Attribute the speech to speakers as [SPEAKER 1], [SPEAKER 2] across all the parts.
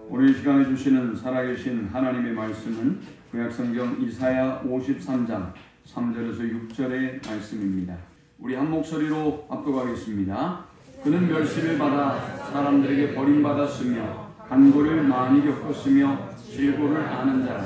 [SPEAKER 1] 오늘 이 시간에 주시는 살아계신 하나님의 말씀은 구약성경 이사야 53장 3절에서 6절의 말씀입니다. 우리 한 목소리로 압도하겠습니다. 그는 멸시를 받아 사람들에게 버림받았으며 간고를 많이 겪었으며 질고를 아는 자라.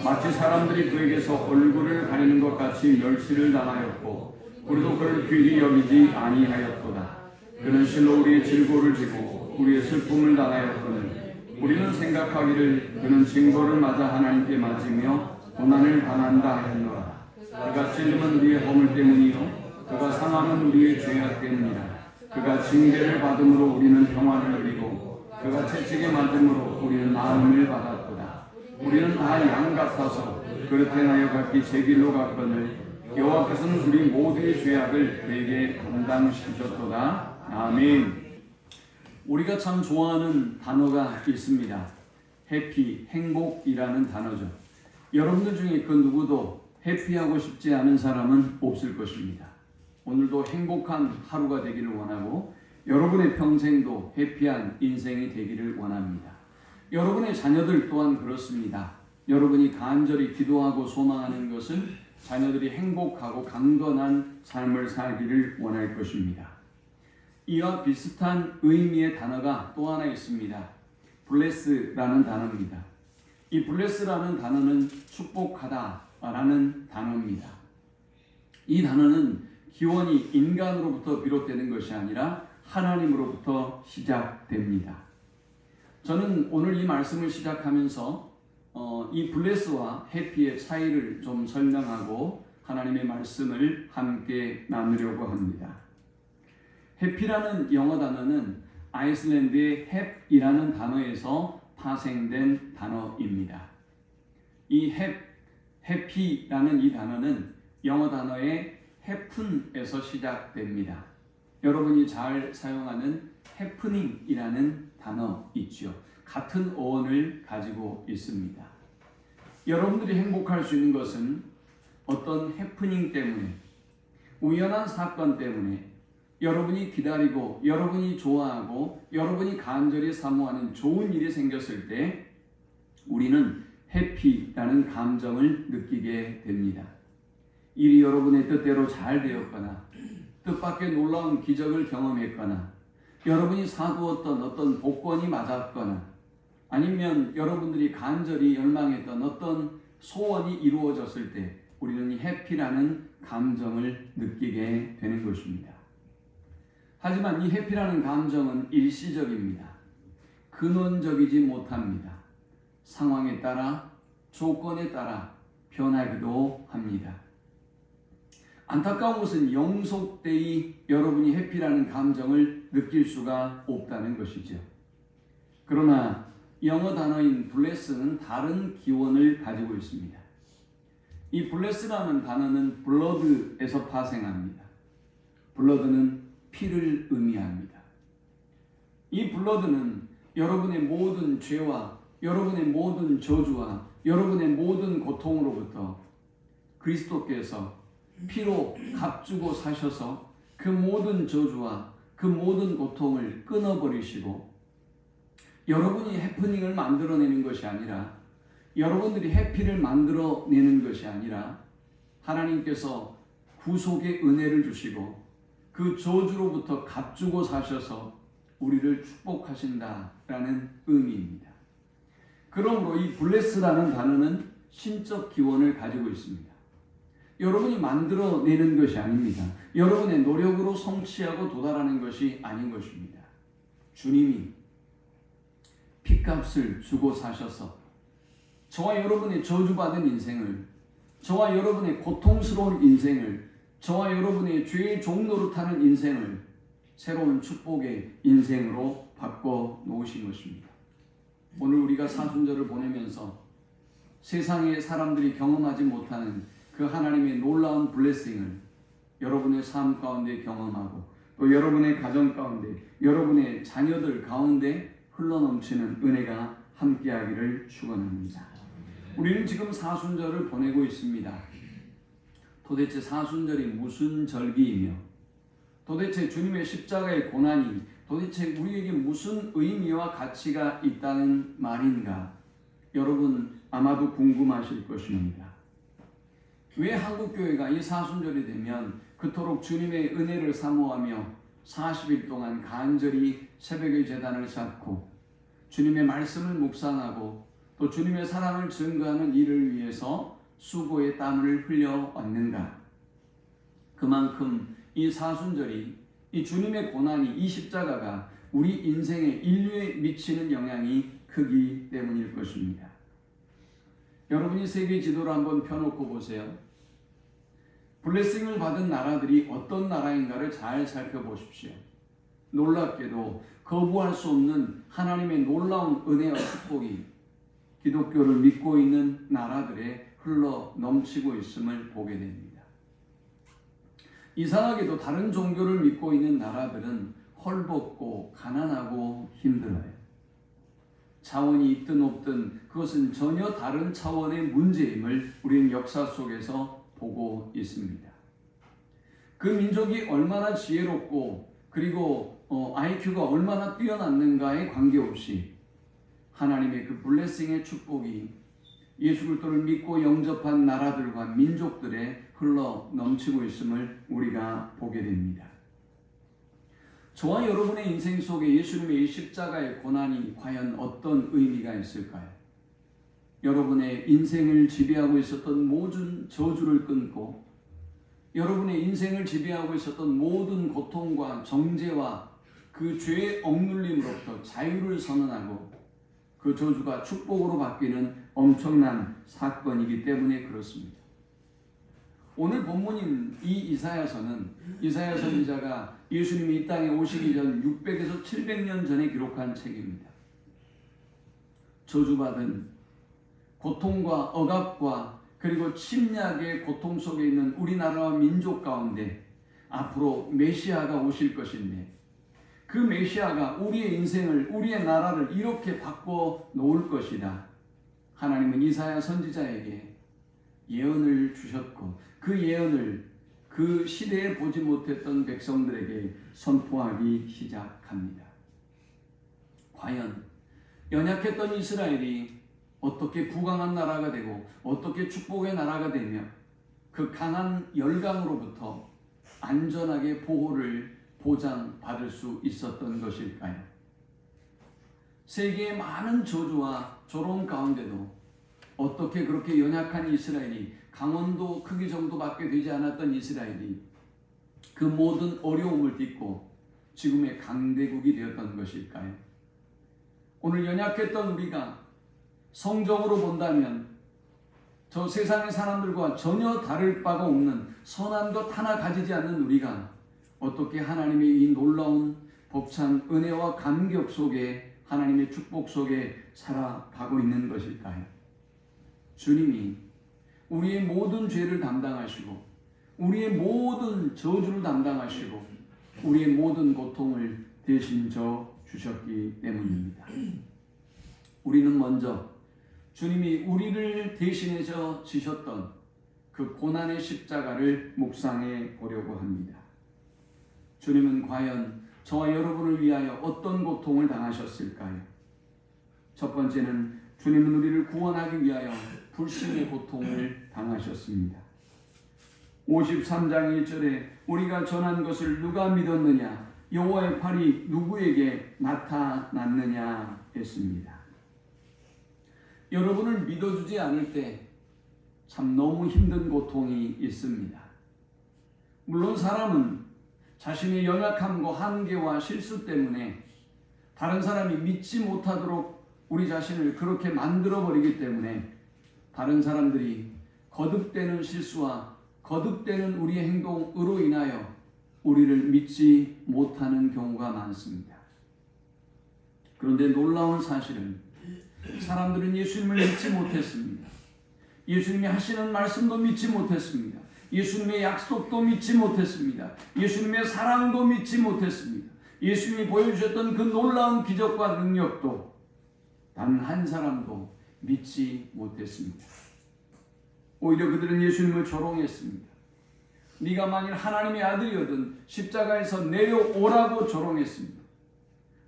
[SPEAKER 1] 마치 사람들이 그에게서 얼굴을 가리는 것 같이 멸시를 당하였고 우리도 그를 귀히 여기지 아니하였도다. 그는 실로 우리의 질고를 지고 우리의 슬픔을 당하였거늘 우리는 생각하기를 그는 징벌을 맞아 하나님께 맞으며 고난을 당한다 하였노라. 그가 찔림은 우리의 허물 때문이요 그가 상함은 우리의 죄악 때문이라. 그가 징계를 받음으로 우리는 평안을 누리고 그가 채찍에 맞음으로 우리는 나음을 받았도다. 우리는 다 양 같아서 그릇 행하여 각기 제 길로 갔거늘 여호와께서는 우리 모두의 죄악을 그에게 감당시키셨도다. 아멘. 우리가 참 좋아하는 단어가 있습니다. 해피, 행복이라는 단어죠. 여러분들 중에 그 누구도 해피하고 싶지 않은 사람은 없을 것입니다. 오늘도 행복한 하루가 되기를 원하고 여러분의 평생도 해피한 인생이 되기를 원합니다. 여러분의 자녀들 또한 그렇습니다. 여러분이 간절히 기도하고 소망하는 것은 자녀들이 행복하고 강건한 삶을 살기를 원할 것입니다. 이와 비슷한 의미의 단어가 또 하나 있습니다. bless라는 단어입니다. 이 bless라는 단어는 축복하다라는 단어입니다. 이 단어는 기원이 인간으로부터 비롯되는 것이 아니라 하나님으로부터 시작됩니다. 저는 오늘 이 말씀을 시작하면서 이 bless와 happy의 차이를 좀 설명하고 하나님의 말씀을 함께 나누려고 합니다. 해피라는 영어 단어는 아이슬란드의 헵이라는 단어에서 파생된 단어입니다. 이 해피라는 이 단어는 영어 단어의 해픈에서 시작됩니다. 여러분이 잘 사용하는 해프닝이라는 단어 있죠. 같은 어원을 가지고 있습니다. 여러분들이 행복할 수 있는 것은 어떤 해프닝 때문에, 우연한 사건 때문에, 여러분이 기다리고 여러분이 좋아하고 여러분이 간절히 사모하는 좋은 일이 생겼을 때 우리는 해피라는 감정을 느끼게 됩니다. 일이 여러분의 뜻대로 잘 되었거나 뜻밖의 놀라운 기적을 경험했거나 여러분이 사두었던 어떤 복권이 맞았거나 아니면 여러분들이 간절히 열망했던 어떤 소원이 이루어졌을 때 우리는 이 해피라는 감정을 느끼게 되는 것입니다. 하지만 이 해피라는 감정은 일시적입니다. 근원적이지 못합니다. 상황에 따라, 조건에 따라 변하기도 합니다. 안타까운 것은 영속되이 여러분이 해피라는 감정을 느낄 수가 없다는 것이죠. 그러나 영어 단어인 bless는 다른 기원을 가지고 있습니다. 이 bless라는 단어는 blood에서 파생합니다. blood는 피를 의미합니다. 이 블러드는 여러분의 모든 죄와 여러분의 모든 저주와 여러분의 모든 고통으로부터 그리스도께서 피로 값주고 사셔서 그 모든 저주와 그 모든 고통을 끊어버리시고 여러분이 해프닝을 만들어내는 것이 아니라 여러분들이 해피를 만들어내는 것이 아니라 하나님께서 구속의 은혜를 주시고 그 저주로부터 값주고 사셔서 우리를 축복하신다라는 의미입니다. 그러므로 이 bless라는 단어는 신적 기원을 가지고 있습니다. 여러분이 만들어내는 것이 아닙니다. 여러분의 노력으로 성취하고 도달하는 것이 아닌 것입니다. 주님이 핏값을 주고 사셔서 저와 여러분의 저주받은 인생을, 저와 여러분의 고통스러운 인생을, 저와 여러분의 죄의 종노릇하는 인생을 새로운 축복의 인생으로 바꿔 놓으신 것입니다. 오늘 우리가 사순절을 보내면서 세상의 사람들이 경험하지 못하는 그 하나님의 놀라운 블레싱을 여러분의 삶 가운데 경험하고 또 여러분의 가정 가운데 여러분의 자녀들 가운데 흘러넘치는 은혜가 함께하기를 축원합니다. 우리는 지금 사순절을 보내고 있습니다. 도대체 사순절이 무슨 절기이며 도대체 주님의 십자가의 고난이 도대체 우리에게 무슨 의미와 가치가 있다는 말인가? 여러분 아마도 궁금하실 것입니다. 왜 한국교회가 이 사순절이 되면 그토록 주님의 은혜를 사모하며 40일 동안 간절히 새벽의 제단을 쌓고 주님의 말씀을 묵상하고 또 주님의 사랑을 증거하는 일을 위해서 수고의 땀을 흘려왔는가? 그만큼 이 사순절이, 이 주님의 고난이, 이 십자가가 우리 인생의 인류에 미치는 영향이 크기 때문일 것입니다. 여러분이 세계 지도를 한번 펴놓고 보세요. 블레싱을 받은 나라들이 어떤 나라인가를 잘 살펴보십시오. 놀랍게도 거부할 수 없는 하나님의 놀라운 은혜와 축복이 기독교를 믿고 있는 나라들에 흘러 넘치고 있음을 보게 됩니다. 이상하게도 다른 종교를 믿고 있는 나라들은 헐벗고 가난하고 힘들어요. 차원이 있든 없든 그것은 전혀 다른 차원의 문제임을 우리는 역사 속에서 보고 있습니다. 그 민족이 얼마나 지혜롭고 그리고 IQ가 얼마나 뛰어났는가에 관계없이 하나님의 그 블레싱의 축복이 예수 그리스도를 믿고 영접한 나라들과 민족들에 흘러 넘치고 있음을 우리가 보게 됩니다. 저와 여러분의 인생 속에 예수님의 이 십자가의 고난이 과연 어떤 의미가 있을까요? 여러분의 인생을 지배하고 있었던 모든 저주를 끊고 여러분의 인생을 지배하고 있었던 모든 고통과 정죄와 그 죄의 억눌림으로부터 자유를 선언하고 그 저주가 축복으로 바뀌는 엄청난 사건이기 때문에 그렇습니다. 오늘 본문인 이 이사야서는 이사야 선지자가 예수님이 이 땅에 오시기 전 600에서 700년 전에 기록한 책입니다. 저주받은 고통과 억압과 그리고 침략의 고통 속에 있는 우리나라와 민족 가운데 앞으로 메시아가 오실 것인데 그 메시아가 우리의 인생을, 우리의 나라를 이렇게 바꿔 놓을 것이다. 하나님은 이사야 선지자에게 예언을 주셨고 그 예언을 그 시대에 보지 못했던 백성들에게 선포하기 시작합니다. 과연 연약했던 이스라엘이 어떻게 부강한 나라가 되고 어떻게 축복의 나라가 되며 그 강한 열강으로부터 안전하게 보호를 보장받을 수 있었던 것일까요? 세계의 많은 저주와 조롱 가운데도 어떻게 그렇게 연약한 이스라엘이, 강원도 크기 정도밖에 되지 않았던 이스라엘이 그 모든 어려움을 딛고 지금의 강대국이 되었던 것일까요? 오늘 연약했던 우리가 성적으로 본다면 저 세상의 사람들과 전혀 다를 바가 없는 선한 것 하나 가지지 않는 우리가 어떻게 하나님의 이 놀라운 벅찬 은혜와 감격 속에 하나님의 축복 속에 살아가고 있는 것일까요? 주님이 우리의 모든 죄를 담당하시고 우리의 모든 저주를 담당하시고 우리의 모든 고통을 대신 져 주셨기 때문입니다. 우리는 먼저 주님이 우리를 대신해서 지셨던 그 고난의 십자가를 묵상해 보려고 합니다. 주님은 과연 저와 여러분을 위하여 어떤 고통을 당하셨을까요? 첫 번째는 주님은 우리를 구원하기 위하여 불신의 고통을 당하셨습니다. 53장 1절에 우리가 전한 것을 누가 믿었느냐? 여호와의 팔이 누구에게 나타났느냐 했습니다. 여러분을 믿어주지 않을 때 참 너무 힘든 고통이 있습니다. 물론 사람은 자신의 연약함과 한계와 실수 때문에 다른 사람이 믿지 못하도록 우리 자신을 그렇게 만들어버리기 때문에 다른 사람들이 거듭되는 실수와 거듭되는 우리의 행동으로 인하여 우리를 믿지 못하는 경우가 많습니다. 그런데 놀라운 사실은 사람들은 예수님을 믿지 못했습니다. 예수님이 하시는 말씀도 믿지 못했습니다. 예수님의 약속도 믿지 못했습니다. 예수님의 사랑도 믿지 못했습니다. 예수님이 보여주셨던 그 놀라운 기적과 능력도 단 한 사람도 믿지 못했습니다. 오히려 그들은 예수님을 조롱했습니다. 네가 만일 하나님의 아들이거든 십자가에서 내려오라고 조롱했습니다.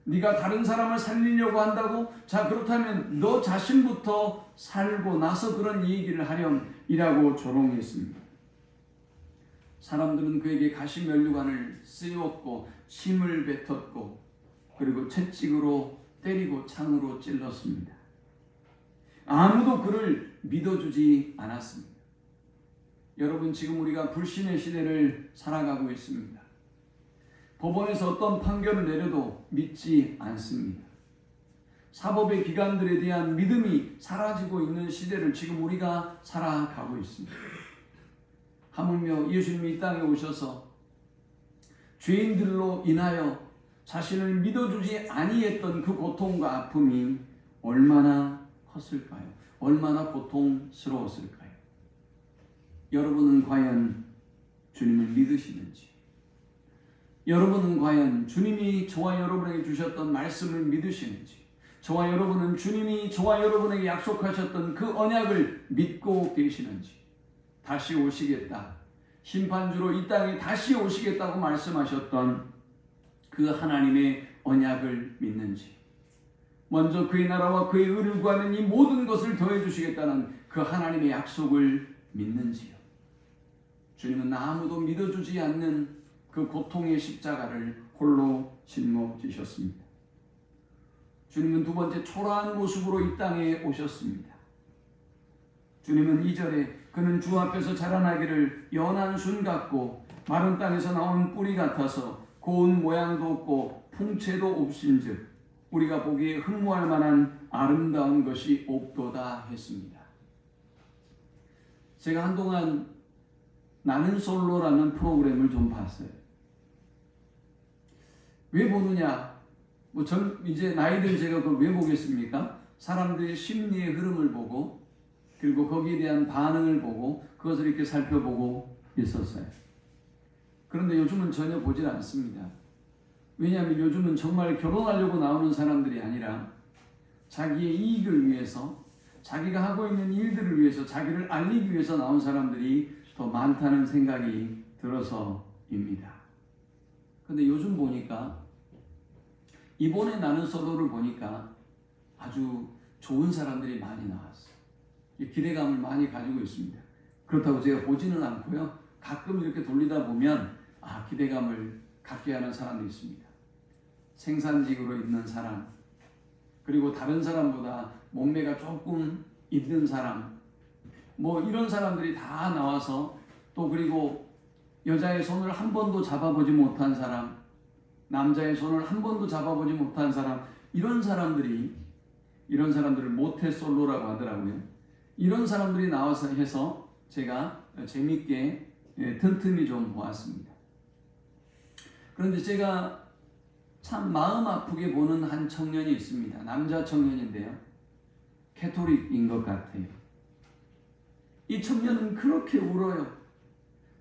[SPEAKER 1] 네가 다른 사람을 살리려고 한다고? 자, 그렇다면 너 자신부터 살고 나서 그런 얘기를 하렴이라고 조롱했습니다. 사람들은 그에게 가시면류관을 씌웠고 침을 뱉었고 그리고 채찍으로 때리고 창으로 찔렀습니다. 아무도 그를 믿어주지 않았습니다. 여러분, 지금 우리가 불신의 시대를 살아가고 있습니다. 법원에서 어떤 판결을 내려도 믿지 않습니다. 사법의 기관들에 대한 믿음이 사라지고 있는 시대를 지금 우리가 살아가고 있습니다. 하물며 예수님이 이 땅에 오셔서 죄인들로 인하여 자신을 믿어주지 아니했던 그 고통과 아픔이 얼마나 컸을까요? 얼마나 고통스러웠을까요? 여러분은 과연 주님을 믿으시는지? 여러분은 과연 주님이 저와 여러분에게 주셨던 말씀을 믿으시는지? 저와 여러분은 주님이 저와 여러분에게 약속하셨던 그 언약을 믿고 계시는지? 다시 오시겠다, 심판주로 이 땅에 다시 오시겠다고 말씀하셨던 그 하나님의 언약을 믿는지, 먼저 그의 나라와 그의 의를 구하면 이 모든 것을 더해 주시겠다는 그 하나님의 약속을 믿는지요? 주님은 아무도 믿어주지 않는 그 고통의 십자가를 홀로 짊어지셨습니다. 주님은 두 번째 초라한 모습으로 이 땅에 오셨습니다. 주님은 2절에 그는 주 앞에서 자라나기를 연한 순 같고 마른 땅에서 나온 뿌리 같아서 고운 모양도 없고 풍채도 없은즉 우리가 보기에 흠모할 만한 아름다운 것이 없도다 했습니다. 제가 한동안 나는 솔로라는 프로그램을 좀 봤어요. 왜 보느냐? 이제 나이 든 제가 그걸 왜 보겠습니까? 사람들의 심리의 흐름을 보고 그리고 거기에 대한 반응을 보고 그것을 이렇게 살펴보고 있었어요. 그런데 요즘은 전혀 보질 않습니다. 왜냐하면 요즘은 정말 결혼하려고 나오는 사람들이 아니라 자기의 이익을 위해서, 자기가 하고 있는 일들을 위해서, 자기를 알리기 위해서 나온 사람들이 더 많다는 생각이 들어서입니다. 근데 요즘 보니까, 이번에 나는 솔로를 보니까 아주 좋은 사람들이 많이 나왔어요. 기대감을 많이 가지고 있습니다. 그렇다고 제가 보지는 않고요. 가끔 이렇게 돌리다 보면 기대감을 갖게 하는 사람도 있습니다. 생산직으로 있는 사람, 그리고 다른 사람보다 몸매가 조금 있는 사람, 이런 사람들이 다 나와서, 또 그리고 여자의 손을 한 번도 잡아보지 못한 사람, 남자의 손을 한 번도 잡아보지 못한 사람, 이런 사람들을 모태솔로라고 하더라고요. 이런 사람들이 나와서 해서 제가 재밌게 틈틈이 좀 보았습니다. 그런데 제가 참 마음 아프게 보는 한 청년이 있습니다. 남자 청년인데요. 캐토릭인 것 같아요. 이 청년은 그렇게 울어요.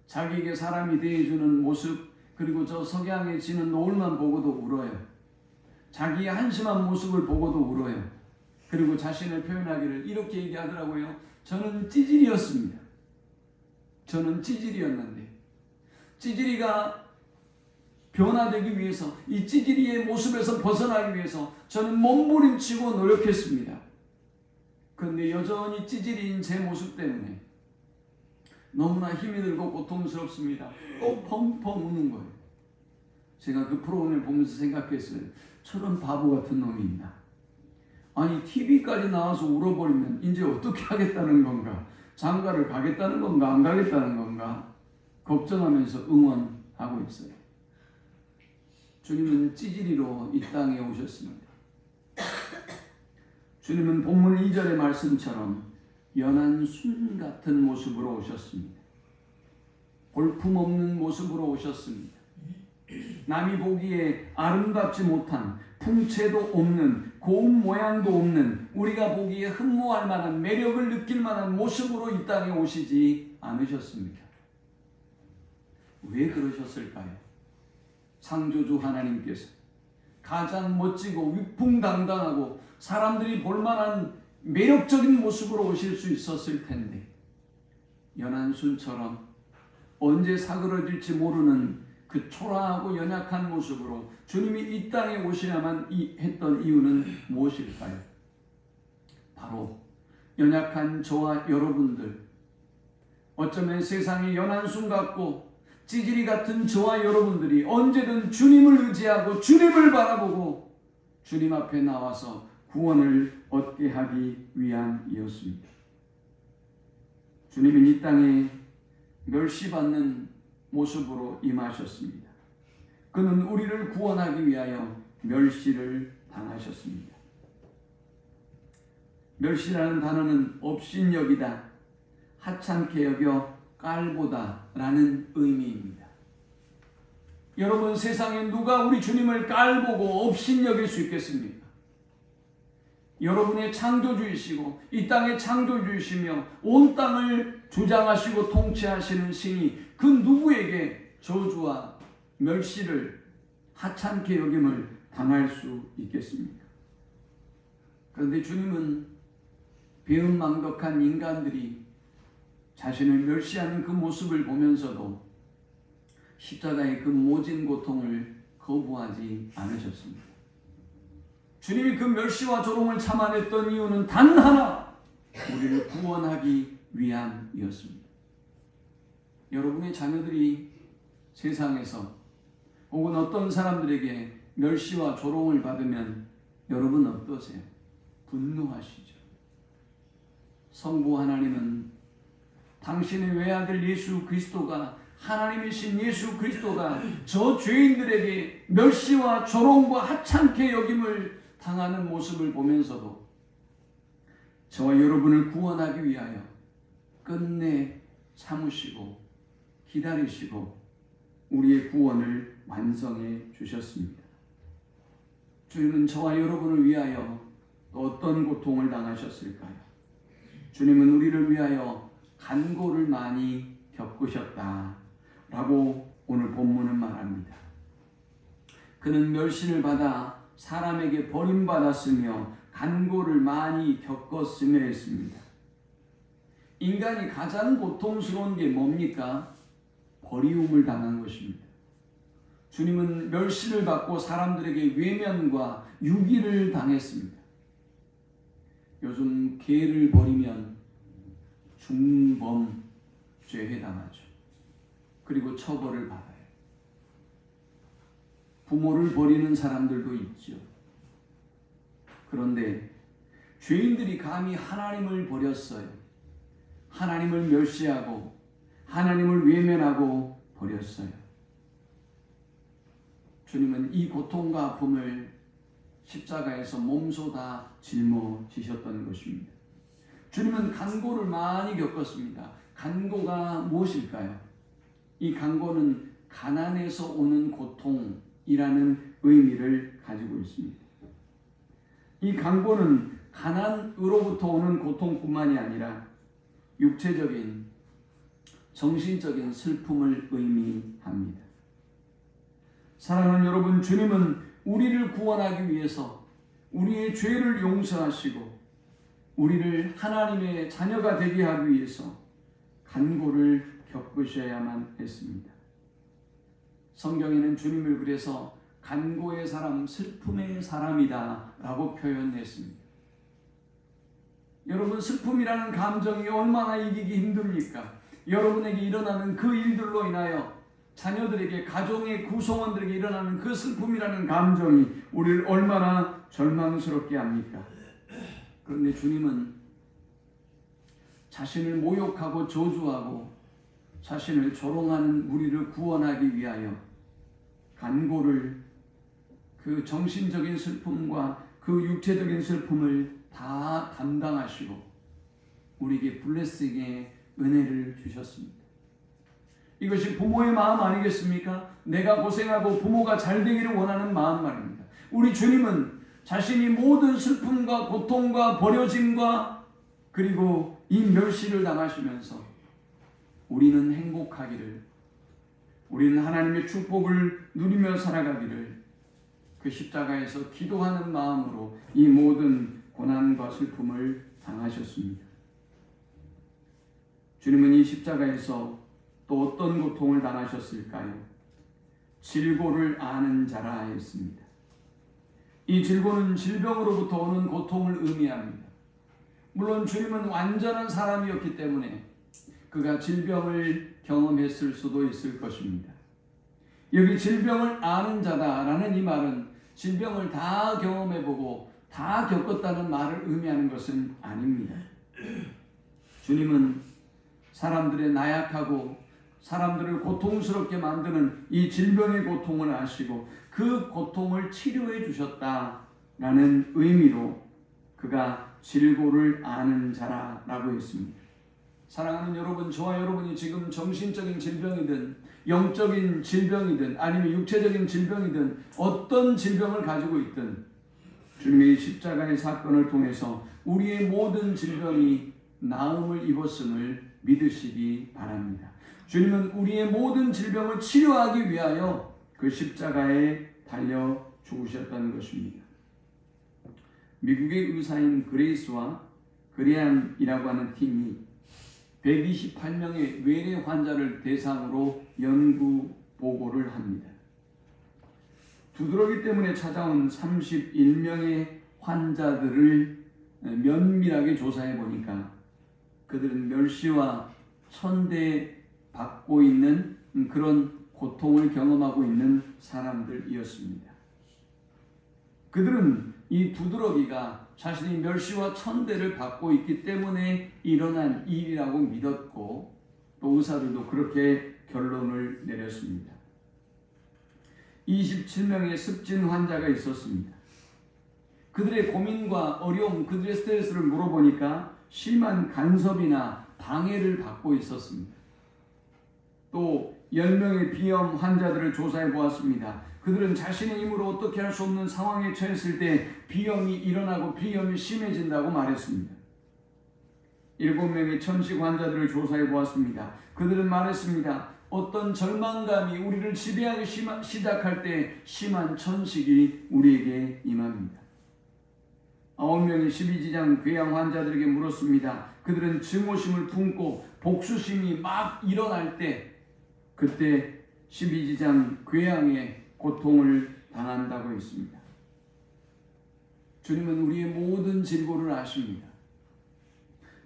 [SPEAKER 1] 자기에게 사람이 대해주는 모습, 그리고 저 석양에 지는 노을만 보고도 울어요. 자기의 한심한 모습을 보고도 울어요. 그리고 자신을 표현하기를 이렇게 얘기하더라고요. 저는 찌질이었습니다. 저는 찌질이었는데 찌질이가 변화되기 위해서, 이 찌질이의 모습에서 벗어나기 위해서 저는 몸부림치고 노력했습니다. 그런데 여전히 찌질이인 제 모습 때문에 너무나 힘이 들고 고통스럽습니다. 또 펑펑 우는 거예요. 제가 그 프로그램을 보면서 생각했어요. 저런 바보 같은 놈이 있나? 아니, TV까지 나와서 울어버리면 이제 어떻게 하겠다는 건가? 장가를 가겠다는 건가? 안 가겠다는 건가? 걱정하면서 응원하고 있어요. 주님은 찌질이로 이 땅에 오셨습니다. 주님은 본문 2절의 말씀처럼 연한 순 같은 모습으로 오셨습니다. 볼품없는 모습으로 오셨습니다. 남이 보기에 아름답지 못한, 풍채도 없는, 고운 모양도 없는, 우리가 보기에 흠모할 만한, 매력을 느낄 만한 모습으로 이 땅에 오시지 않으셨습니다. 왜 그러셨을까요? 창조주 하나님께서 가장 멋지고 위풍당당하고 사람들이 볼만한 매력적인 모습으로 오실 수 있었을 텐데, 연한 순처럼 언제 사그러질지 모르는 그 초라하고 연약한 모습으로 주님이 이 땅에 오시야만 했던 이유는 무엇일까요? 바로 연약한 저와 여러분들, 어쩌면 세상이 연한순 같고 찌질이 같은 저와 여러분들이 언제든 주님을 의지하고 주님을 바라보고 주님 앞에 나와서 구원을 얻게 하기 위함이었습니다. 주님은 이 땅에 멸시받는 모습으로 임하셨습니다. 그는 우리를 구원하기 위하여 멸시를 당하셨습니다. 멸시라는 단어는 업신여기다, 하찮게 여겨 깔보다 라는 의미입니다. 여러분, 세상에 누가 우리 주님을 깔보고 업신여길 수 있겠습니까? 여러분의 창조주이시고 이 땅의 창조주이시며 온 땅을 주장하시고 통치하시는 신이 그 누구에게 저주와 멸시를, 하찮게 여김을 당할 수 있겠습니까? 그런데 주님은 배은망덕한 인간들이 자신을 멸시하는 그 모습을 보면서도 십자가의 그 모진 고통을 거부하지 않으셨습니다. 주님이 그 멸시와 조롱을 참아냈던 이유는 단 하나, 우리를 구원하기 위함이었습니다. 여러분의 자녀들이 세상에서 혹은 어떤 사람들에게 멸시와 조롱을 받으면 여러분 어떠세요? 분노하시죠. 성부 하나님은 당신의 외아들 예수 그리스도가, 하나님이신 예수 그리스도가 저 죄인들에게 멸시와 조롱과 하찮게 여김을 당하는 모습을 보면서도 저와 여러분을 구원하기 위하여 끝내 참으시고 기다리시고 우리의 구원을 완성해 주셨습니다. 주님은 저와 여러분을 위하여 또 어떤 고통을 당하셨을까요? 주님은 우리를 위하여 간고를 많이 겪으셨다 라고 오늘 본문은 말합니다. 그는 멸시를 받아 사람에게 버림받았으며 간고를 많이 겪었으며 했습니다. 인간이 가장 고통스러운 게 뭡니까? 버리움을 당한 것입니다. 주님은 멸시를 받고 사람들에게 외면과 유기를 당했습니다. 요즘 개를 버리면 중범죄에 해당하죠. 그리고 처벌을 받아요. 부모를 버리는 사람들도 있죠. 그런데 죄인들이 감히 하나님을 버렸어요. 하나님을 멸시하고 하나님을 외면하고 버렸어요. 주님은 이 고통과 아픔을 십자가에서 몸소 다 짊어지셨던 것입니다. 주님은 간고를 많이 겪었습니다. 간고가 무엇일까요? 이 간고는 가난에서 오는 고통이라는 의미를 가지고 있습니다. 이 간고는 가난으로부터 오는 고통뿐만이 아니라 육체적인, 정신적인 슬픔을 의미합니다. 사랑하는 여러분, 주님은 우리를 구원하기 위해서 우리의 죄를 용서하시고 우리를 하나님의 자녀가 되게 하기 위해서 간고를 겪으셔야만 했습니다. 성경에는 주님을 그래서 간고의 사람, 슬픔의 사람이다 라고 표현했습니다. 여러분, 슬픔이라는 감정이 얼마나 이기기 힘듭니까? 여러분에게 일어나는 그 일들로 인하여 자녀들에게, 가정의 구성원들에게 일어나는 그 슬픔이라는 감정이 우리를 얼마나 절망스럽게 합니까? 그런데 주님은 자신을 모욕하고 저주하고 자신을 조롱하는 우리를 구원하기 위하여 간고를, 그 정신적인 슬픔과 그 육체적인 슬픔을 다 담당하시고 우리에게 블레싱의 은혜를 주셨습니다. 이것이 부모의 마음 아니겠습니까? 내가 고생하고 부모가 잘 되기를 원하는 마음 말입니다. 우리 주님은 자신이 모든 슬픔과 고통과 버려짐과 그리고 이 멸시를 당하시면서 우리는 행복하기를, 우리는 하나님의 축복을 누리며 살아가기를 그 십자가에서 기도하는 마음으로 이 모든 고난과 슬픔을 당하셨습니다. 주님은 이 십자가에서 또 어떤 고통을 당하셨을까요? 질고를 아는 자라 했습니다. 이 질고는 질병으로부터 오는 고통을 의미합니다. 물론 주님은 완전한 사람이었기 때문에 그가 질병을 경험했을 수도 있을 것입니다. 여기 질병을 아는 자다라는 이 말은 질병을 다 경험해보고 다 겪었다는 말을 의미하는 것은 아닙니다. 주님은 사람들의 나약하고 사람들을 고통스럽게 만드는 이 질병의 고통을 아시고 그 고통을 치료해 주셨다라는 의미로 그가 질고를 아는 자라라고 했습니다. 사랑하는 여러분, 저와 여러분이 지금 정신적인 질병이든 영적인 질병이든 아니면 육체적인 질병이든 어떤 질병을 가지고 있든 주님의 십자가의 사건을 통해서 우리의 모든 질병이 나음을 입었음을 믿으시기 바랍니다. 주님은 우리의 모든 질병을 치료하기 위하여 그 십자가에 달려 죽으셨다는 것입니다. 미국의 의사인 그레이스와 그레안이라고 하는 팀이 128명의 외래 환자를 대상으로 연구 보고를 합니다. 두드러기 때문에 찾아온 31명의 환자들을 면밀하게 조사해 보니까 그들은 멸시와 천대 받고 있는 그런 고통을 경험하고 있는 사람들이었습니다. 그들은 이 두드러기가 자신이 멸시와 천대를 받고 있기 때문에 일어난 일이라고 믿었고 또 의사들도 그렇게 결론을 내렸습니다. 27명의 습진 환자가 있었습니다. 그들의 고민과 어려움, 그들의 스트레스를 물어보니까 심한 간섭이나 방해를 받고 있었습니다. 또 10명의 비염 환자들을 조사해 보았습니다. 그들은 자신의 힘으로 어떻게 할 수 없는 상황에 처했을 때 비염이 일어나고 비염이 심해진다고 말했습니다. 7명의 천식 환자들을 조사해 보았습니다. 그들은 말했습니다. 어떤 절망감이 우리를 지배하기 시작할 때 심한 천식이 우리에게 임합니다. 9명의 12지장 궤양 환자들에게 물었습니다. 그들은 증오심을 품고 복수심이 막 일어날 때 그때 12지장 궤양의 고통을 당한다고 했습니다. 주님은 우리의 모든 질고를 아십니다.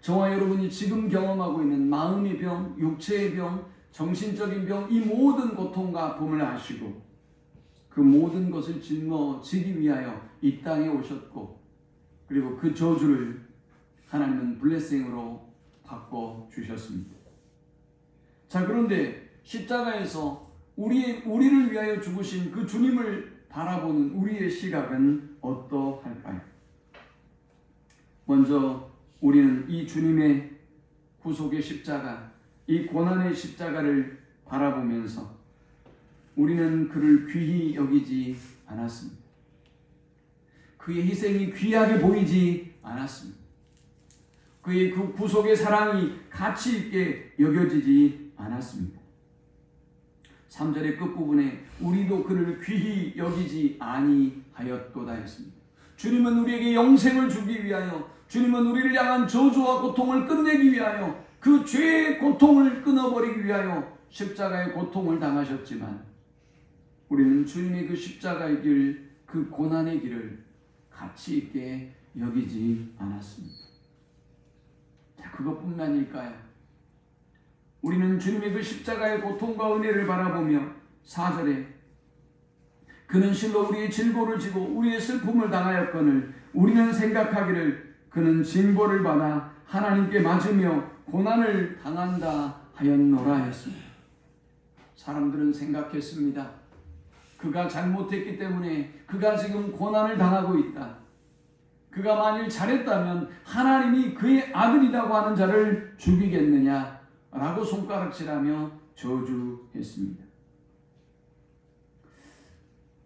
[SPEAKER 1] 저와 여러분이 지금 경험하고 있는 마음의 병, 육체의 병, 정신적인 병, 이 모든 고통과 아픔을 아시고 그 모든 것을 짊어지기 위하여 이 땅에 오셨고 그리고 그 저주를 하나님은 블레싱으로 바꿔 주셨습니다. 자, 그런데 십자가에서 우리를 위하여 죽으신 그 주님을 바라보는 우리의 시각은 어떠할까요? 먼저 우리는 이 주님의 구속의 십자가, 이 고난의 십자가를 바라보면서 우리는 그를 귀히 여기지 않았습니다. 그의 희생이 귀하게 보이지 않았습니다. 그의 그 구속의 사랑이 가치 있게 여겨지지 않았습니다. 3절의 끝부분에 우리도 그를 귀히 여기지 아니하였도다 했습니다. 주님은 우리에게 영생을 주기 위하여, 주님은 우리를 향한 저주와 고통을 끝내기 위하여, 그 죄의 고통을 끊어버리기 위하여 십자가의 고통을 당하셨지만 우리는 주님의 그 십자가의 길, 그 고난의 길을 가치 있게 여기지 않았습니다. 자, 그것뿐만일까요? 우리는 주님의 그 십자가의 고통과 은혜를 바라보며 4절에 그는 실로 우리의 질고를 지고 우리의 슬픔을 당하였거늘 우리는 생각하기를 그는 징벌을 받아 하나님께 맞으며 고난을 당한다 하였노라 했습니다. 사람들은 생각했습니다. 그가 잘못했기 때문에 그가 지금 고난을 당하고 있다. 그가 만일 잘했다면 하나님이 그의 아들이라고 하는 자를 죽이겠느냐 라고 손가락질하며 저주했습니다.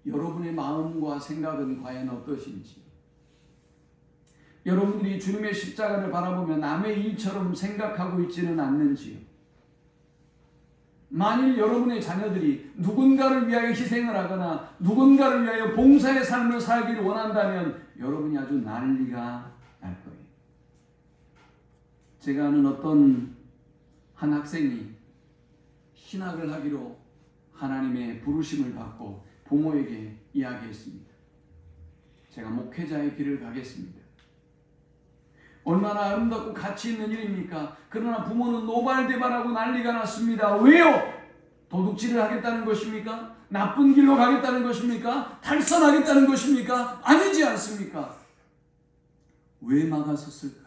[SPEAKER 1] 여러분의 마음과 생각은 과연 어떠신지, 여러분들이 주님의 십자가를 바라보며 남의 일처럼 생각하고 있지는 않는지요? 만일 여러분의 자녀들이 누군가를 위하여 희생을 하거나 누군가를 위하여 봉사의 삶을 살기를 원한다면 여러분이 아주 난리가 날 거예요. 제가 아는 어떤 한 학생이 신학을 하기로 하나님의 부르심을 받고 부모에게 이야기했습니다. 제가 목회자의 길을 가겠습니다. 얼마나 아름답고 가치 있는 일입니까? 그러나 부모는 노발대발하고 난리가 났습니다. 왜요? 도둑질을 하겠다는 것입니까? 나쁜 길로 가겠다는 것입니까? 탈선하겠다는 것입니까? 아니지 않습니까? 왜 막아섰을까요?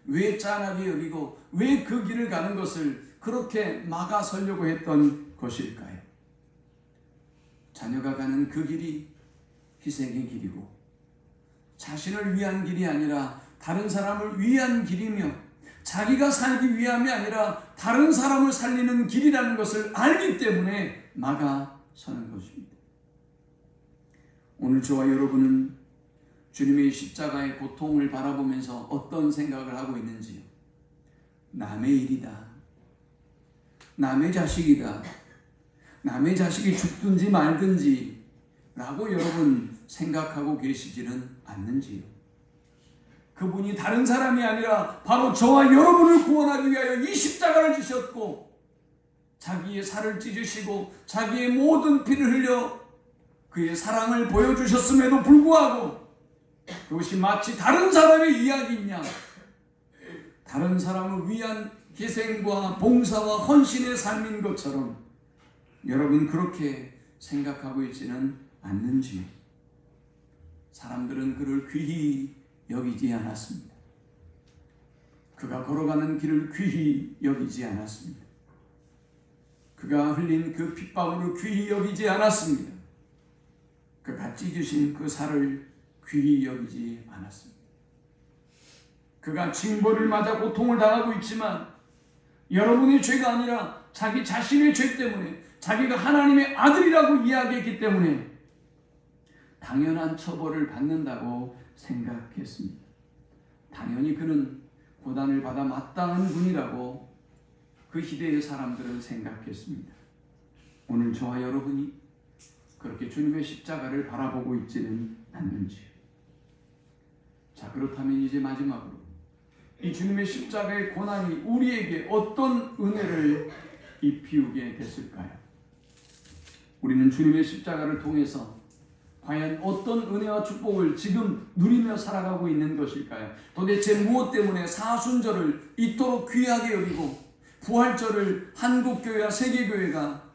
[SPEAKER 1] 왜 짠하게 여기고 왜 그 길을 가는 것을 그렇게 막아서려고 했던 것일까요? 자녀가 가는 그 길이 희생의 길이고 자신을 위한 길이 아니라 다른 사람을 위한 길이며 자기가 살기 위함이 아니라 다른 사람을 살리는 길이라는 것을 알기 때문에 막아서는 것입니다. 오늘 저와 여러분은 주님의 십자가의 고통을 바라보면서 어떤 생각을 하고 있는지요? 남의 일이다. 남의 자식이다. 남의 자식이 죽든지 말든지 라고 여러분 생각하고 계시지는 않는지요? 그분이 다른 사람이 아니라 바로 저와 여러분을 구원하기 위하여 이 십자가를 지셨고 자기의 살을 찢으시고 자기의 모든 피를 흘려 그의 사랑을 보여주셨음에도 불구하고 그것이 마치 다른 사람의 이야기인 양 다른 사람을 위한 희생과 봉사와 헌신의 삶인 것처럼 여러분 그렇게 생각하고 있지는 않는지요? 사람들은 그를 귀히 여기지 않았습니다. 그가 걸어가는 길을 귀히 여기지 않았습니다. 그가 흘린 그 핏방울을 귀히 여기지 않았습니다. 그가 찢으신 그 살을 귀히 여기지 않았습니다. 그가 징벌을 맞아 고통을 당하고 있지만 여러분의 죄가 아니라 자기 자신의 죄 때문에 자기가 하나님의 아들이라고 이야기했기 때문에 당연한 처벌을 받는다고 생각했습니다. 당연히 그는 고난을 받아 마땅한 분이라고 그 시대의 사람들은 생각했습니다. 오늘 저와 여러분이 그렇게 주님의 십자가를 바라보고 있지는 않는지요? 자, 그렇다면 이제 마지막으로 이 주님의 십자가의 고난이 우리에게 어떤 은혜를 입히우게 됐을까요? 우리는 주님의 십자가를 통해서 과연 어떤 은혜와 축복을 지금 누리며 살아가고 있는 것일까요? 도대체 무엇 때문에 사순절을 이토록 귀하게 여기고 부활절을 한국교회와 세계교회가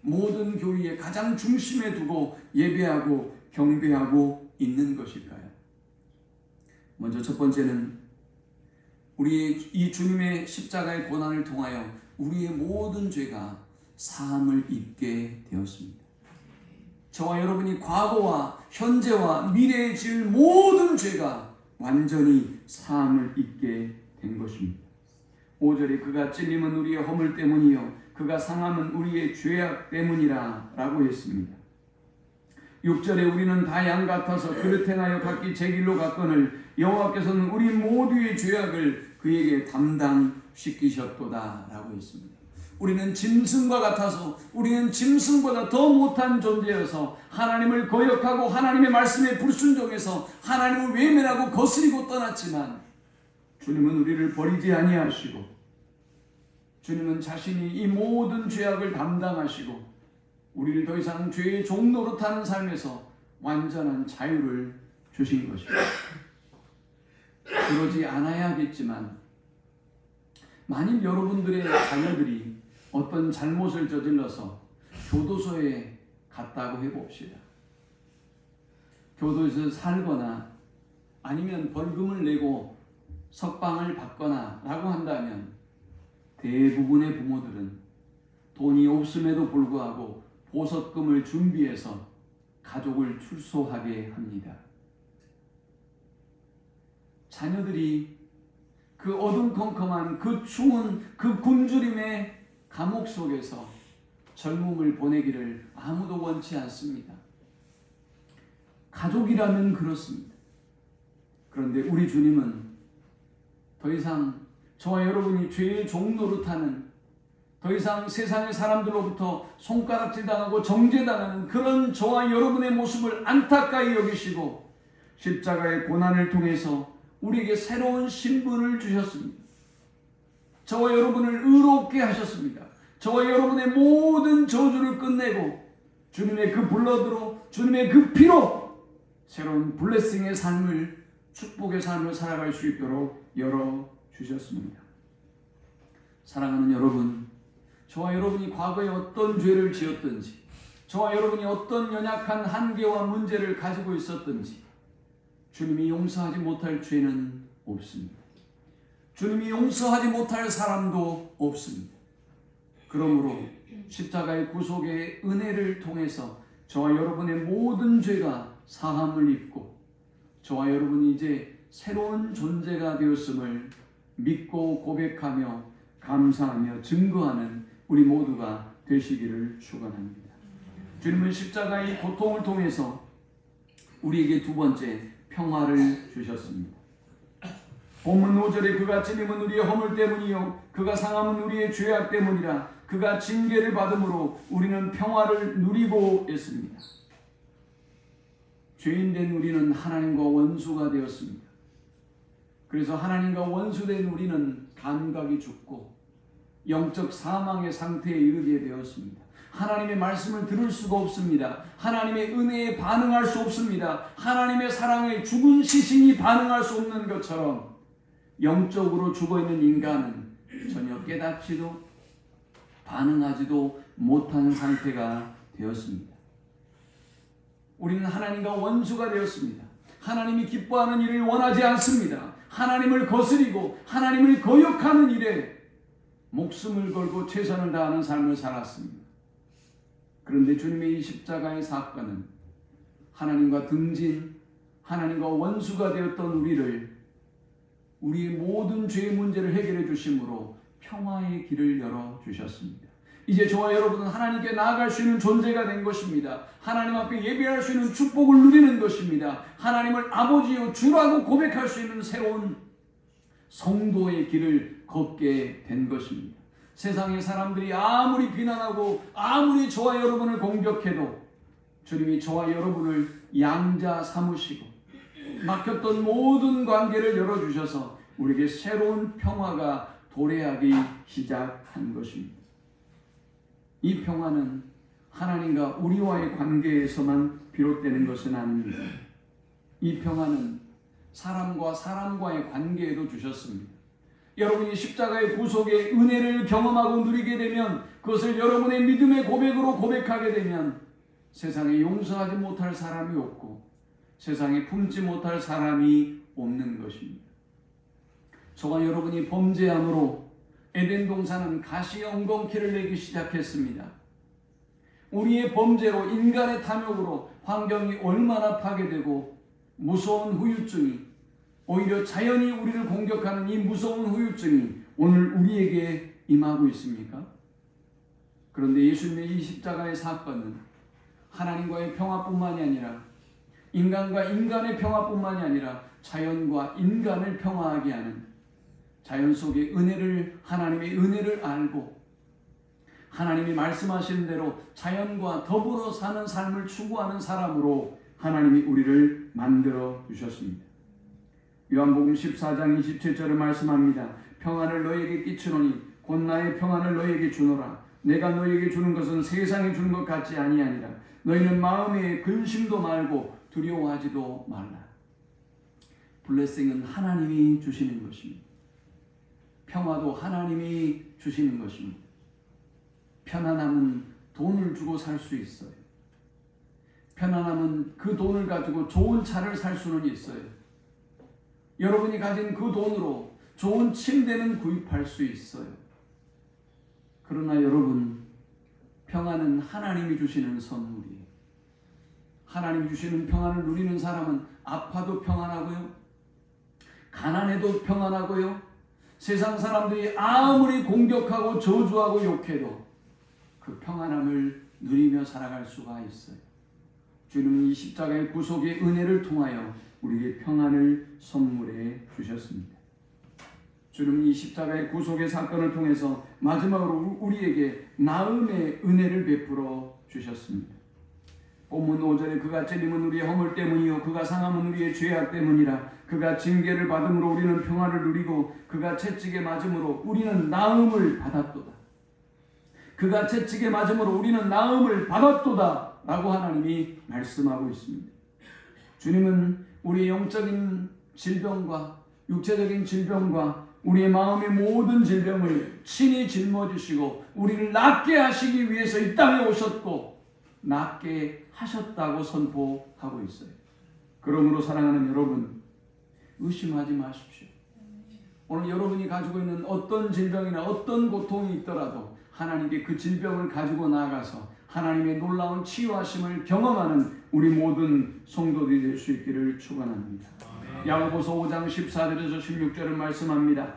[SPEAKER 1] 모든 교회의 가장 중심에 두고 예배하고 경배하고 있는 것일까요? 먼저 첫 번째는 우리의 이 주님의 십자가의 고난을 통하여 우리의 모든 죄가 사함을 입게 되었습니다. 저와 여러분이 과거와 현재와 미래에 지을 모든 죄가 완전히 사함을 입게 된 것입니다. 5절에 그가 찔림은 우리의 허물 때문이요 그가 상함은 우리의 죄악 때문이라 라고 했습니다. 6절에 우리는 다 양 같아서 그릇 행하여 각기 제 길로 갔거늘 여호와께서는 우리 모두의 죄악을 그에게 담당시키셨도다 라고 했습니다. 우리는 짐승과 같아서 우리는 짐승보다 더 못한 존재여서 하나님을 거역하고 하나님의 말씀에 불순종해서 하나님을 외면하고 거스리고 떠났지만 주님은 우리를 버리지 아니하시고 주님은 자신이 이 모든 죄악을 담당하시고 우리를 더 이상 죄의 종노릇하는 삶에서 완전한 자유를 주신 것입니다. 그러지 않아야겠지만 만일 여러분들의 자녀들이 어떤 잘못을 저질러서 교도소에 갔다고 해봅시다. 교도소에서 살거나 아니면 벌금을 내고 석방을 받거나 라고 한다면 대부분의 부모들은 돈이 없음에도 불구하고 보석금을 준비해서 가족을 출소하게 합니다. 자녀들이 그 어둠컴컴한 그 추운 그 굶주림의 감옥 속에서 젊음을 보내기를 아무도 원치 않습니다. 가족이라면 그렇습니다. 그런데 우리 주님은 더 이상 저와 여러분이 죄의 종노릇하는 더 이상 세상의 사람들로부터 손가락질 당하고 정죄당하는 그런 저와 여러분의 모습을 안타까이 여기시고 십자가의 고난을 통해서 우리에게 새로운 신분을 주셨습니다. 저와 여러분을 의롭게 하셨습니다. 저와 여러분의 모든 저주를 끝내고 주님의 그 블러드로, 주님의 그 피로 새로운 블레싱의 삶을, 축복의 삶을 살아갈 수 있도록 열어주셨습니다. 사랑하는 여러분, 저와 여러분이 과거에 어떤 죄를 지었든지, 저와 여러분이 어떤 연약한 한계와 문제를 가지고 있었든지 주님이 용서하지 못할 죄는 없습니다. 주님이 용서하지 못할 사람도 없습니다. 그러므로 십자가의 구속의 은혜를 통해서 저와 여러분의 모든 죄가 사함을 입고 저와 여러분이 이제 새로운 존재가 되었음을 믿고 고백하며 감사하며 증거하는 우리 모두가 되시기를 축원합니다. 주님은 십자가의 고통을 통해서 우리에게 두 번째 평화를 주셨습니다. 본문 5절에 그가 찔림은 우리의 허물 때문이요 그가 상함은 우리의 죄악 때문이라 그가 징계를 받음으로 우리는 평화를 누리고 있습니다. 죄인된 우리는 하나님과 원수가 되었습니다. 그래서 하나님과 원수된 우리는 감각이 죽고 영적 사망의 상태에 이르게 되었습니다. 하나님의 말씀을 들을 수가 없습니다. 하나님의 은혜에 반응할 수 없습니다. 하나님의 사랑에 죽은 시신이 반응할 수 없는 것처럼 영적으로 죽어있는 인간은 전혀 깨닫지도 반응하지도 못하는 상태가 되었습니다. 우리는 하나님과 원수가 되었습니다. 하나님이 기뻐하는 일을 원하지 않습니다. 하나님을 거스리고 하나님을 거역하는 일에 목숨을 걸고 최선을 다하는 삶을 살았습니다. 그런데 주님의 이 십자가의 사건은 하나님과 등진, 하나님과 원수가 되었던 우리를 우리의 모든 죄의 문제를 해결해 주심으로 평화의 길을 열어주셨습니다. 이제 저와 여러분은 하나님께 나아갈 수 있는 존재가 된 것입니다. 하나님 앞에 예배할 수 있는 축복을 누리는 것입니다. 하나님을 아버지요 주라고 고백할 수 있는 새로운 성도의 길을 걷게 된 것입니다. 세상의 사람들이 아무리 비난하고 아무리 저와 여러분을 공격해도 주님이 저와 여러분을 양자 삼으시고 막혔던 모든 관계를 열어주셔서 우리에게 새로운 평화가 도래하기 시작한 것입니다. 이 평화는 하나님과 우리와의 관계에서만 비롯되는 것은 아닙니다. 이 평화는 사람과 사람과의 관계에도 주셨습니다. 여러분이 십자가의 구속의 은혜를 경험하고 누리게 되면 그것을 여러분의 믿음의 고백으로 고백하게 되면 세상에 용서하지 못할 사람이 없고 세상에 품지 못할 사람이 없는 것입니다. 저와 여러분이 범죄함으로 에덴 동산은 가시엉겅퀴를 내기 시작했습니다. 우리의 범죄로 인간의 탐욕으로 환경이 얼마나 파괴되고 무서운 후유증이 오히려 자연이 우리를 공격하는 이 무서운 후유증이 오늘 우리에게 임하고 있습니까? 그런데 예수님의 이 십자가의 사건은 하나님과의 평화뿐만이 아니라 인간과 인간의 평화뿐만이 아니라 자연과 인간을 평화하게 하는 자연 속의 은혜를 하나님의 은혜를 알고 하나님이 말씀하시는 대로 자연과 더불어 사는 삶을 추구하는 사람으로 하나님이 우리를 만들어 주셨습니다. 요한복음 14장 27절을 말씀합니다. 평안을 너에게 끼치노니 곧 나의 평안을 너에게 주노라. 내가 너에게 주는 것은 세상에 주는 것 같지 아니하니라. 너희는 마음에 근심도 말고 두려워하지도 말라. 블레싱은 하나님이 주시는 것입니다. 평화도 하나님이 주시는 것입니다. 편안함은 돈을 주고 살 수 있어요. 편안함은 그 돈을 가지고 좋은 차를 살 수는 있어요. 여러분이 가진 그 돈으로 좋은 침대는 구입할 수 있어요. 그러나 여러분, 평안은 하나님이 주시는 선물이에요. 하나님이 주시는 평안을 누리는 사람은 아파도 평안하고요, 가난해도 평안하고요, 세상 사람들이 아무리 공격하고 저주하고 욕해도 그 평안함을 누리며 살아갈 수가 있어요. 주님은 이 십자가의 구속의 은혜를 통하여 우리에게 평안을 선물해 주셨습니다. 주님은 이 십자가의 구속의 사건을 통해서 마지막으로 우리에게 나음의 은혜를 베풀어 주셨습니다. 본문 5절에 그가 찔림은 우리의 허물 때문이요 그가 상함은 우리의 죄악 때문이라. 그가 징계를 받음으로 우리는 평화를 누리고 그가 채찍에 맞음으로 우리는 나음을 받았도다. 그가 채찍에 맞음으로 우리는 나음을 받았도다 라고 하나님이 말씀하고 있습니다. 주님은 우리의 영적인 질병과 육체적인 질병과 우리의 마음의 모든 질병을 친히 짊어지시고 우리를 낫게 하시기 위해서 이 땅에 오셨고 낫게 하셨다고 선포하고 있어요. 그러므로 사랑하는 여러분, 의심하지 마십시오. 오늘 여러분이 가지고 있는 어떤 질병이나 어떤 고통이 있더라도 하나님께 그 질병을 가지고 나아가서 하나님의 놀라운 치유하심을 경험하는 우리 모든 성도들이 될 수 있기를 축원합니다. 야고보서 5장 14절에서 16절을 말씀합니다.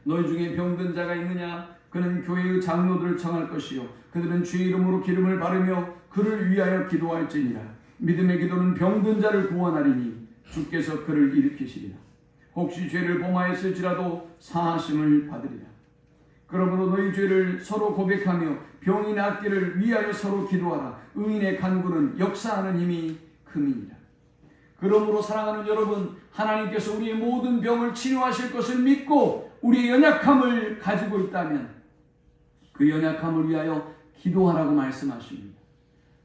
[SPEAKER 1] 너희 중에 병든 자가 있느냐? 그는 교회의 장로들을 청할 것이요 그들은 주의 이름으로 기름을 바르며 그를 위하여 기도할지니라. 믿음의 기도는 병든 자를 구원하리니 주께서 그를 일으키시리라. 혹시 죄를 범하였을지라도 사하심을 받으리라. 그러므로 너희 죄를 서로 고백하며 병이 낫기를 위하여 서로 기도하라. 의인의 간구는 역사하는 힘이 큼이니라. 그러므로 사랑하는 여러분, 하나님께서 우리의 모든 병을 치료하실 것을 믿고 우리의 연약함을 가지고 있다면 그 연약함을 위하여 기도하라고 말씀하십니다.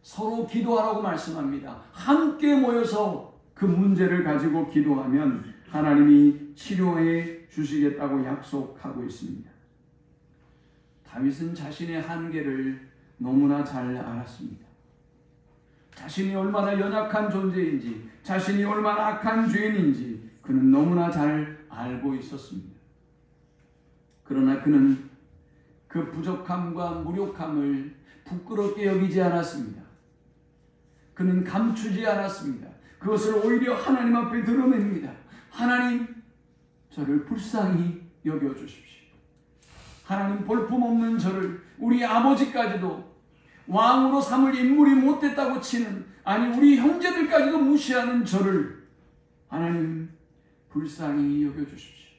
[SPEAKER 1] 서로 기도하라고 말씀합니다. 함께 모여서 그 문제를 가지고 기도하면 하나님이 치료해 주시겠다고 약속하고 있습니다. 다윗은 자신의 한계를 너무나 잘 알았습니다. 자신이 얼마나 연약한 존재인지, 자신이 얼마나 악한 죄인인지 그는 너무나 잘 알고 있었습니다. 그러나 그는 그 부족함과 무력함을 부끄럽게 여기지 않았습니다. 그는 감추지 않았습니다. 그것을 오히려 하나님 앞에 드러냅니다. 하나님, 저를 불쌍히 여겨주십시오. 하나님, 볼품없는 저를, 우리 아버지까지도 왕으로 삼을 인물이 못됐다고 치는, 아니 우리 형제들까지도 무시하는 저를 하나님 불쌍히 여겨주십시오.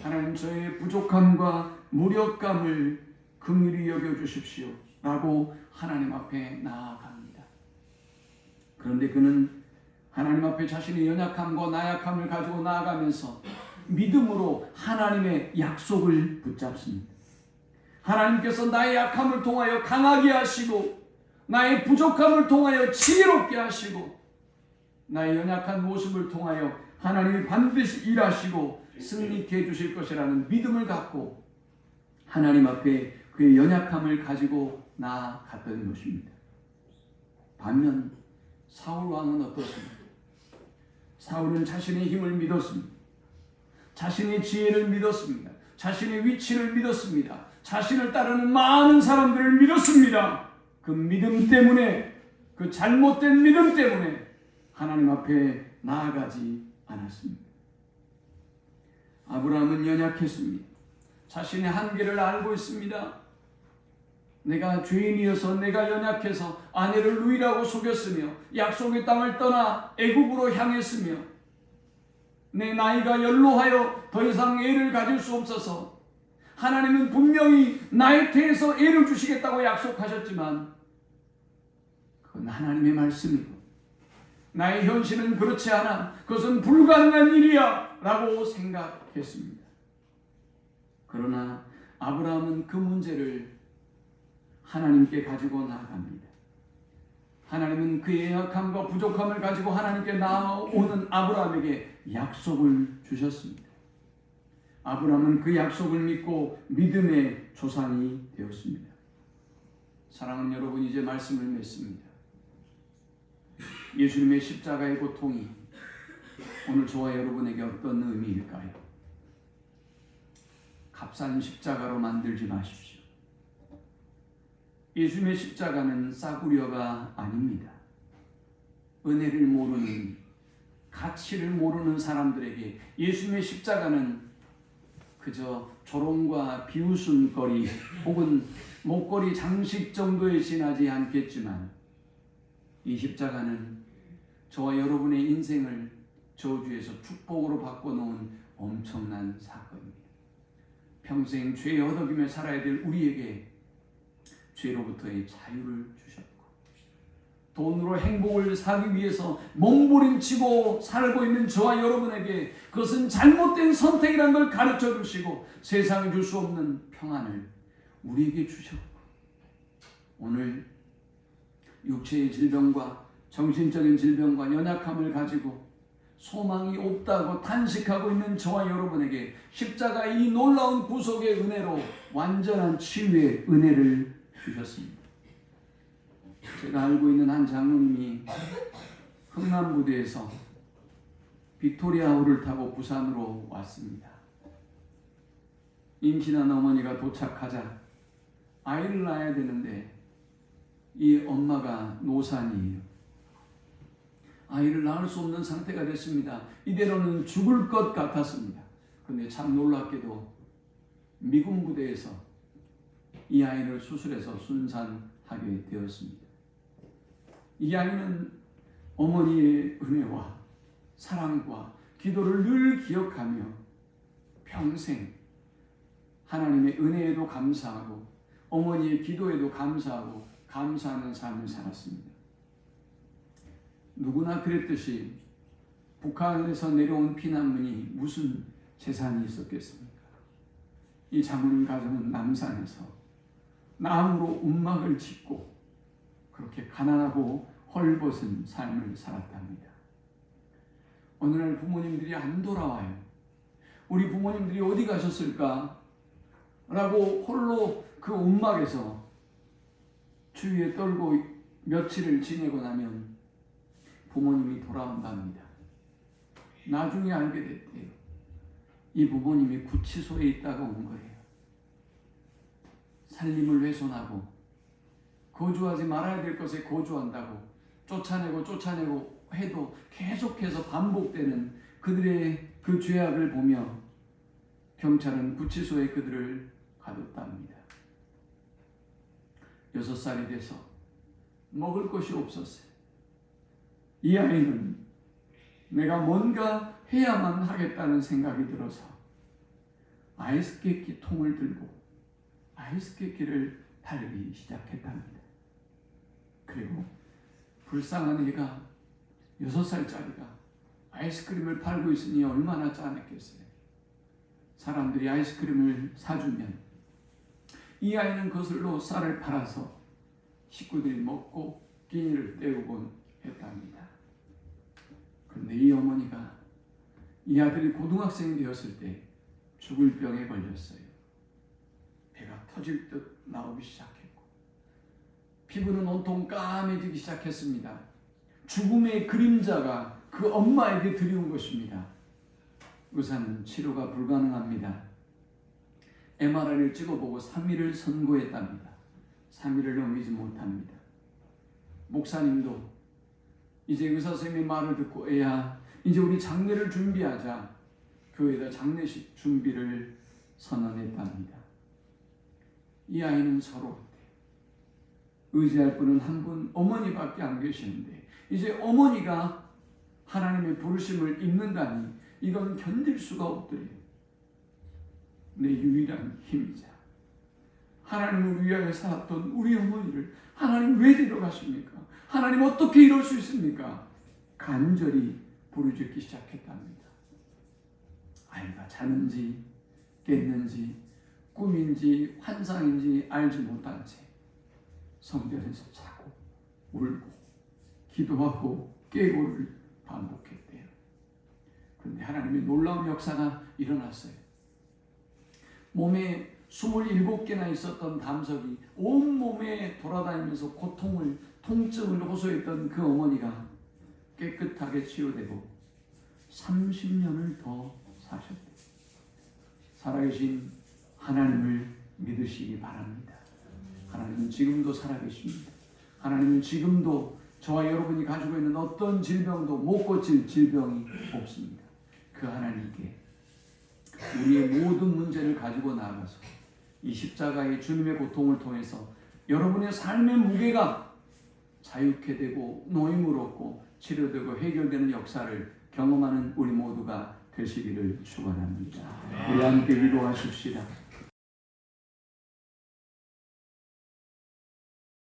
[SPEAKER 1] 하나님, 저의 부족함과 무력감을 긍휼히 여겨주십시오 라고 하나님 앞에 나아갑니다. 그런데 그는 하나님 앞에 자신의 연약함과 나약함을 가지고 나아가면서 믿음으로 하나님의 약속을 붙잡습니다. 하나님께서 나의 약함을 통하여 강하게 하시고 나의 부족함을 통하여 지혜롭게 하시고 나의 연약한 모습을 통하여 하나님이 반드시 일하시고 승리케 해주실 것이라는 믿음을 갖고 하나님 앞에 그의 연약함을 가지고 나아갔던 것입니다. 반면 사울 왕은 어떻습니까? 사울은 자신의 힘을 믿었습니다. 자신의 지혜를 믿었습니다. 자신의 위치를 믿었습니다. 자신을 따르는 많은 사람들을 믿었습니다. 그 믿음 때문에, 그 잘못된 믿음 때문에 하나님 앞에 나아가지 않았습니다. 아브라함은 연약했습니다. 자신의 한계를 알고 있습니다. 내가 죄인이어서, 내가 연약해서 아내를 누이라고 속였으며 약속의 땅을 떠나 애굽으로 향했으며 내 나이가 연로하여 더 이상 애를 가질 수 없어서 하나님은 분명히 나의 태에서 애를 주시겠다고 약속하셨지만 그건 하나님의 말씀이고 나의 현실은 그렇지 않아, 그것은 불가능한 일이야 라고 생각했습니다. 그러나 아브라함은 그 문제를 하나님께 가지고 나아갑니다. 하나님은 그의 연약함과 부족함을 가지고 하나님께 나아오는 아브라함에게 약속을 주셨습니다. 아브라함은 그 약속을 믿고 믿음의 조상이 되었습니다. 사랑하는 여러분, 이제 말씀을 맺습니다. 예수님의 십자가의 고통이 오늘 저와 여러분에게 어떤 의미일까요? 값싼 십자가로 만들지 마십시오. 예수님의 십자가는 싸구려가 아닙니다. 은혜를 모르는, 가치를 모르는 사람들에게 예수님의 십자가는 그저 조롱과 비웃음거리 혹은 목걸이 장식 정도에 지나지 않겠지만 이 십자가는 저와 여러분의 인생을 저주에서 축복으로 바꿔놓은 엄청난 사건입니다. 평생 죄에 허덕이며 살아야 될 우리에게 죄로부터의 자유를 주셨고 돈으로 행복을 사기 위해서 몸부림치고 살고 있는 저와 여러분에게 그것은 잘못된 선택이라는 걸 가르쳐 주시고 세상에 줄 수 없는 평안을 우리에게 주셨고, 오늘 육체의 질병과 정신적인 질병과 연약함을 가지고 소망이 없다고 탄식하고 있는 저와 여러분에게 십자가의 이 놀라운 구속의 은혜로 완전한 치유의 은혜를 주셨습니다. 제가 알고 있는 한 장로님이 흥남부두에서 빅토리아호를 타고 부산으로 왔습니다. 임신한 어머니가 도착하자 아이를 낳아야 되는데 이 엄마가 노산이에요. 아이를 낳을 수 없는 상태가 됐습니다. 이대로는 죽을 것 같았습니다. 그런데 참 놀랍게도 미군 부대에서 이 아이를 수술해서 순산하게 되었습니다. 이 아이는 어머니의 은혜와 사랑과 기도를 늘 기억하며 평생 하나님의 은혜에도 감사하고 어머니의 기도에도 감사하고 감사하는 삶을 살았습니다. 누구나 그랬듯이 북한에서 내려온 피난민이 무슨 재산이 있었겠습니까? 이 장로님 가정은 남산에서 나무로 움막을 짓고 그렇게 가난하고 헐벗은 삶을 살았답니다. 어느 날 부모님들이 안 돌아와요. 우리 부모님들이 어디 가셨을까? 라고 홀로 그 움막에서 추위에 떨고 며칠을 지내고 나면 부모님이 돌아온답니다. 나중에 알게 됐대요. 이 부모님이 구치소에 있다가 온 거예요. 살림을 훼손하고 거주하지 말아야 될 것에 거주한다고 쫓아내고 해도 계속해서 반복되는 그들의 그 죄악을 보며 경찰은 구치소에 그들을 가뒀답니다. 6살이 돼서 먹을 것이 없었어요. 이 아이는 내가 뭔가 해야만 하겠다는 생각이 들어서 아이스케이크 통을 들고 아이스케이크를 팔기 시작했답니다. 그리고 불쌍한 애가 6살짜리가 아이스크림을 팔고 있으니 얼마나 짠했겠어요. 사람들이 아이스크림을 사주면 이 아이는 그것으로 쌀을 팔아서 식구들이 먹고 끼니를 때우곤 했답니다. 그런데 이 어머니가 이 아들이 고등학생이 되었을 때 죽을 병에 걸렸어요. 배가 터질 듯 나오기 시작했고 피부는 온통 까매지기 시작했습니다. 죽음의 그림자가 그 엄마에게 드리운 것입니다. 의사는 치료가 불가능합니다. MRI를 찍어보고 3일을 선고했답니다. 3일을 넘기지 못합니다. 목사님도 이제 의사 선생님의 말을 듣고 애야 이제 우리 장례를 준비하자 교회에다 장례식 준비를 선언했답니다. 이 아이는 서로 의지할 분은 한 분 어머니밖에 안 계시는데 이제 어머니가 하나님의 부르심을 입는다니 이건 견딜 수가 없더래요. 내 유일한 힘이자 하나님을 위하여 살았던 우리 어머니를 하나님 왜 데려가십니까? 하나님 어떻게 이럴 수 있습니까? 간절히 부르짖기 시작했답니다. 아이가 자는지 깼는지 꿈인지 환상인지 알지 못한 채 성전에서 자고 울고 기도하고 깨고를 반복했대요. 그런데 하나님의 놀라운 역사가 일어났어요. 몸에 27개나 있었던 담석이 온몸에 돌아다니면서 고통을 통증을 호소했던 그 어머니가 깨끗하게 치유되고 30년을 더 사셨대요. 살아계신 하나님을 믿으시기 바랍니다. 하나님은 지금도 살아계십니다. 하나님은 지금도 저와 여러분이 가지고 있는 어떤 질병도 못 고칠 질병이 없습니다. 그 하나님께 우리의 모든 문제를 가지고 나아가서 이 십자가의 주님의 고통을 통해서 여러분의 삶의 무게가 자유케 되고 노임을 얻고 치료되고 해결되는 역사를 경험하는 우리 모두가 되시기를 축원합니다. 우리 함께 기도하십시다.